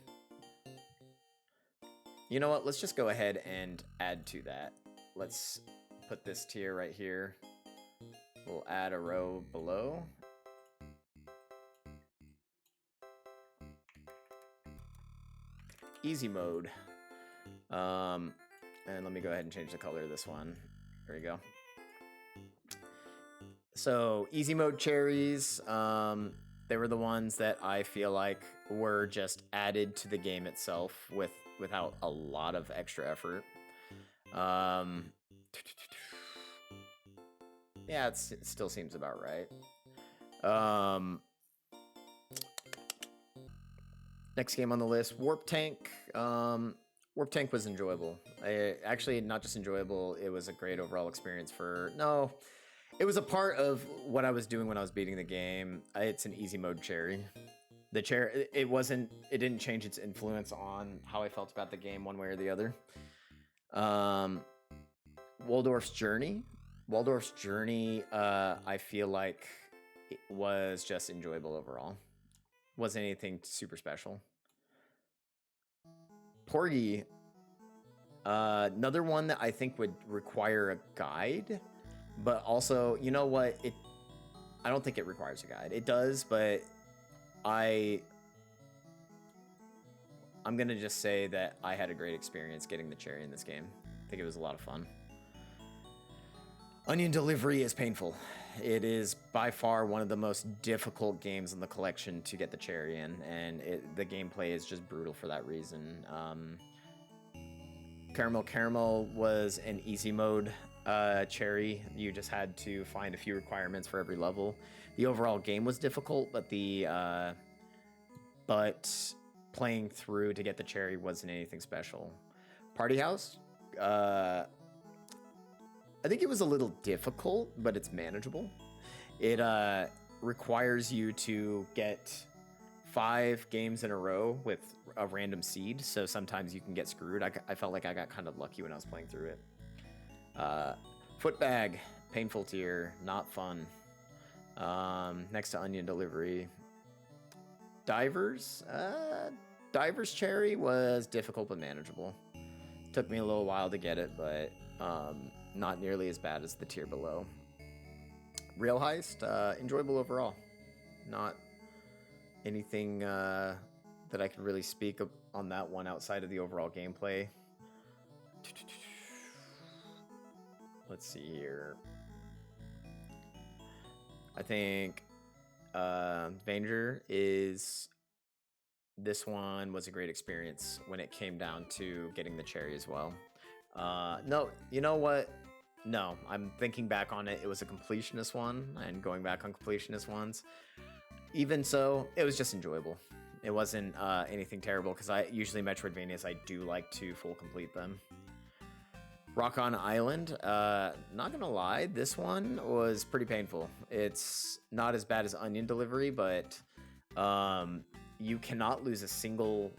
You know what? Let's just go ahead and add to that. Let's put this tier right here. We'll add a row below. Easy mode. And let me go ahead and change the color of this one. There we go. So easy mode cherries, they were the ones that I feel like were just added to the game itself without a lot of extra effort. Yeah, it still seems about right. Next game on the list, Warp Tank. Warp Tank was enjoyable. Actually, not just enjoyable, it was a great overall experience it was a part of what I was doing when I was beating the game. It's an easy mode cherry. The cherry, it didn't change its influence on how I felt about the game one way or the other. Waldorf's Journey. Waldorf's Journey, I feel like it was just enjoyable overall. Wasn't anything super special. Porgy, another one that I think would require a guide. But also, you know what? I don't think it requires a guide. It does, but I'm gonna just say that I had a great experience getting the cherry in this game. I think it was a lot of fun. Onion Delivery is painful. It is by far one of the most difficult games in the collection to get the cherry in, and the gameplay is just brutal for that reason. Caramel was an easy mode cherry. You just had to find a few requirements for every level. The overall game was difficult, but playing through to get the cherry wasn't anything special. Party House, I think it was a little difficult, but it's manageable. It requires you to get 5 games in a row with a random seed, so sometimes you can get screwed. I felt like I got kind of lucky when I was playing through it. Footbag, painful tier, not fun. Next to Onion Delivery. Divers cherry was difficult but manageable. Took me a little while to get it, but not nearly as bad as the tier below. Real Heist, enjoyable overall. Not anything that I could really speak on that one outside of the overall gameplay. Let's see here. I think Vanger this one was a great experience when it came down to getting the cherry as well. No, you know what? No, I'm thinking back on it. It was a completionist one, and going back on completionist ones. Even so, it was just enjoyable. It wasn't anything terrible, because usually Metroidvanias, I do like to full complete them. Rock on Island, not gonna lie, this one was pretty painful. It's not as bad as Onion Delivery, but you cannot lose you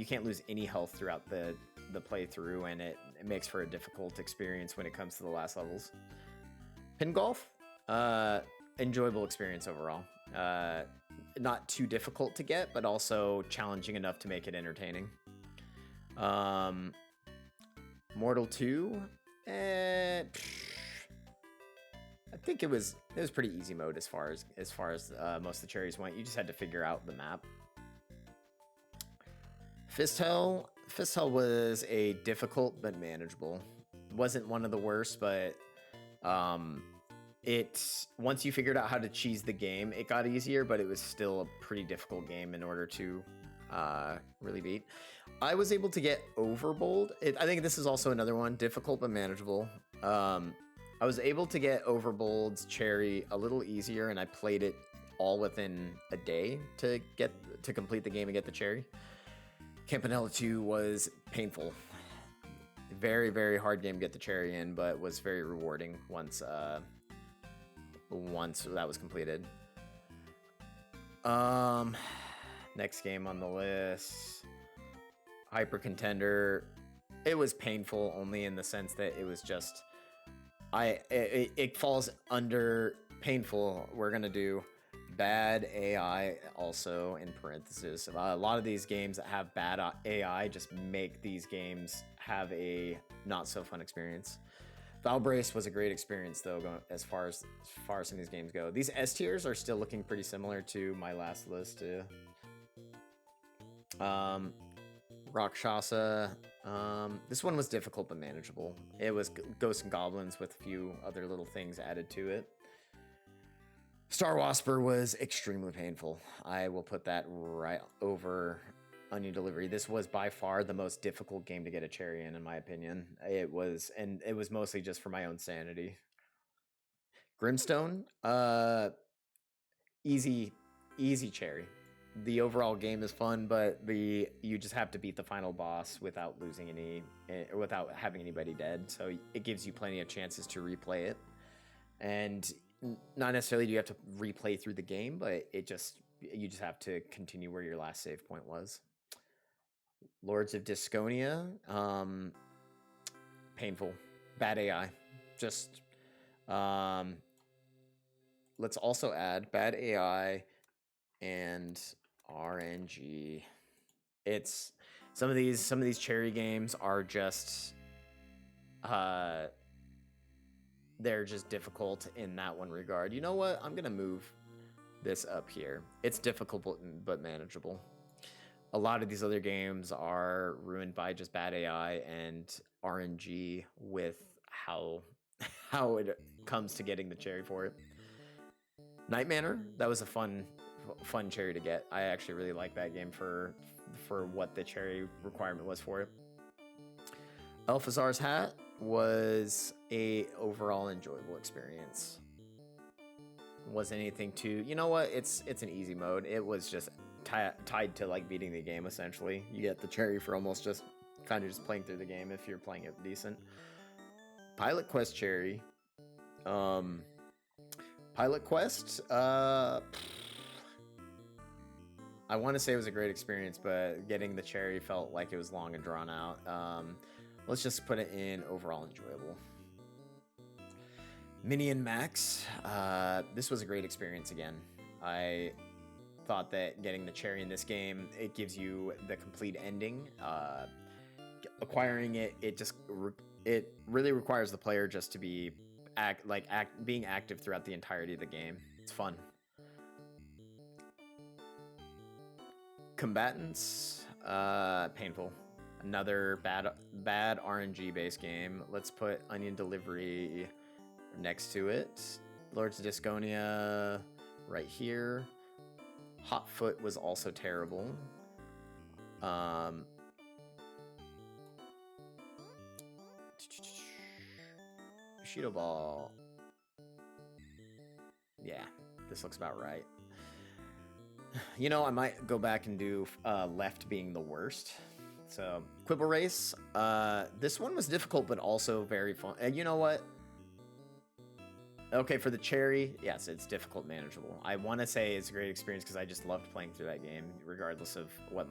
can't lose any health throughout the playthrough, and it makes for a difficult experience when it comes to the last levels. Pin Golf, enjoyable experience overall. Not too difficult to get, but also challenging enough to make it entertaining. Mortal 2, I think it was pretty easy mode as far as most of the cherries went. You just had to figure out the map. Fist Hell was a difficult but manageable. Wasn't one of the worst, but once you figured out how to cheese the game, it got easier, but it was still a pretty difficult game in order to really beat. I was able to get Overbold. I think this is also another one, difficult but manageable. I was able to get Overbold's cherry a little easier, and I played it all within a day to complete the game and get the cherry. Campanella 2 was painful. Very, very hard game to get the cherry in, but was very rewarding once that was completed. Next game on the list, Hyper Contender. It was painful only in the sense that it was just it falls under painful. We're gonna do bad AI also in parentheses. A lot of these games that have bad AI just make these games have a not so fun experience. Valbrace was a great experience though, as far as some of these games go. These S tiers are still looking pretty similar to my last list too. Rakshasa. This one was difficult but manageable. It was Ghosts and Goblins with a few other little things added to it. Star Wasper was extremely painful. I will put that right over Onion Delivery. This was by far the most difficult game to get a cherry in my opinion. It was mostly just for my own sanity. Grimstone, easy cherry. The overall game is fun, but you just have to beat the final boss without without having anybody dead. So it gives you plenty of chances to replay it, and not necessarily do you have to replay through the game, but you just have to continue where your last save point was. Lords of Disconia, painful, bad AI. Just let's also add bad AI and RNG. It's some of these cherry games are just they're just difficult in that one regard. You know what? I'm gonna move this up here. It's difficult but manageable. A lot of these other games are ruined by just bad AI and RNG with how it comes to getting the cherry for it. Night Manor, that was a fun cherry to get. I actually really like that game for what the cherry requirement was for it. Alphazar's Hat was a overall enjoyable experience. Wasn't anything too, you know what? It's an easy mode. It was just tied to like beating the game essentially. You get the cherry for almost just kind of just playing through the game if you're playing it decent. Pilot Quest cherry. Pilot Quest, I want to say it was a great experience, but getting the cherry felt like it was long and drawn out. Let's just put it in overall enjoyable. Minion Max, this was a great experience again. I thought that getting the cherry in this game, it gives you the complete ending. Acquiring it really requires the player just to be being active throughout the entirety of the game. It's fun. Combatants, painful. Another bad RNG based game. Let's put Onion Delivery next to it. Lords of Disconia right here. Hotfoot was also terrible. Bushido Ball. Yeah, this looks about right. You know, I might go back and do left being the worst. So, Quibble Race. This one was difficult, but also very fun. And you know what? Okay, for the cherry, yes, it's difficult, manageable. I want to say it's a great experience because I just loved playing through that game, regardless of what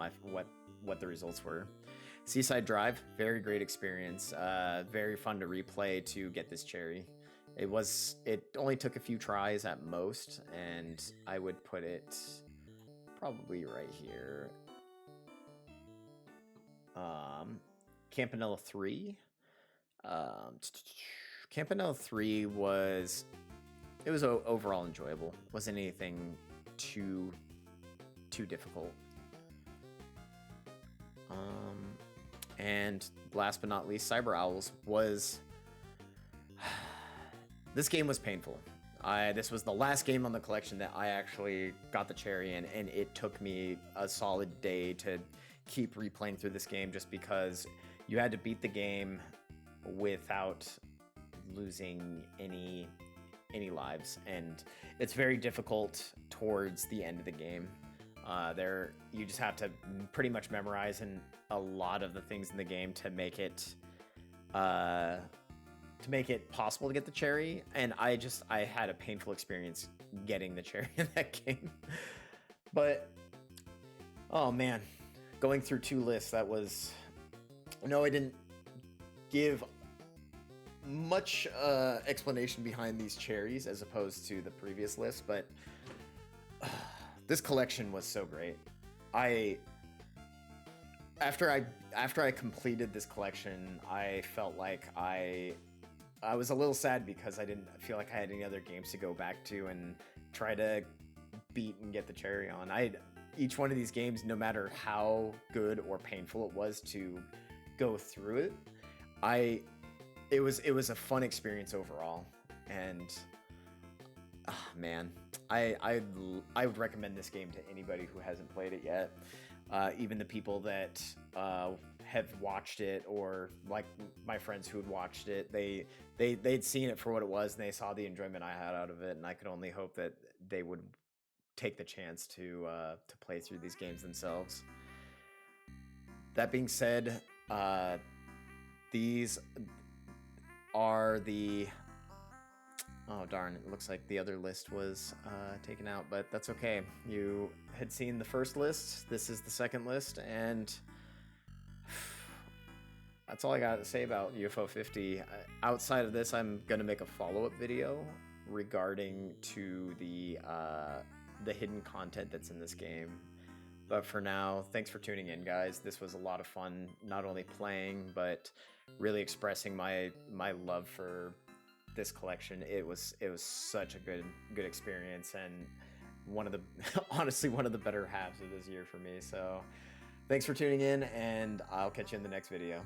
the results were. Seaside Drive, very great experience. Very fun to replay to get this cherry. It only took a few tries at most, and I would put it probably right here. Campanella 3. Campanella 3 was overall enjoyable. Wasn't anything too difficult. And last but not least, Cyber Owls was. This game was painful. This was the last game on the collection that I actually got the cherry in, and it took me a solid day to keep replaying through this game just because you had to beat the game without losing any lives, and it's very difficult towards the end of the game. You just have to pretty much memorize a lot of the things in the game to make it possible to get the cherry, and I had a painful experience getting the cherry in that game. But oh man, going through 2 lists, that was I didn't give much explanation behind these cherries as opposed to the previous list, but this collection was so great. After I completed this collection, I felt like I was a little sad because I didn't feel like I had any other games to go back to and try to beat and get the cherry on. Each one of these games, no matter how good or painful it was to go through it, it was a fun experience overall. And man, I would recommend this game to anybody who hasn't played it yet. Even the people that have watched it, or like my friends who had watched it, they'd seen it for what it was, and they saw the enjoyment I had out of it, and I could only hope that they would take the chance to play through these games themselves. That being said, these are the... Oh darn, it looks like the other list was taken out, but that's okay. You had seen the first list, this is the second list, and that's all I got to say about UFO 50. Outside of this, I'm going to make a follow-up video regarding to the hidden content that's in this game. But for now, thanks for tuning in, guys. This was a lot of fun, not only playing, but really expressing my love for this collection. It was such a good experience, and honestly one of the better halves of this year for me. So thanks for tuning in, and I'll catch you in the next video.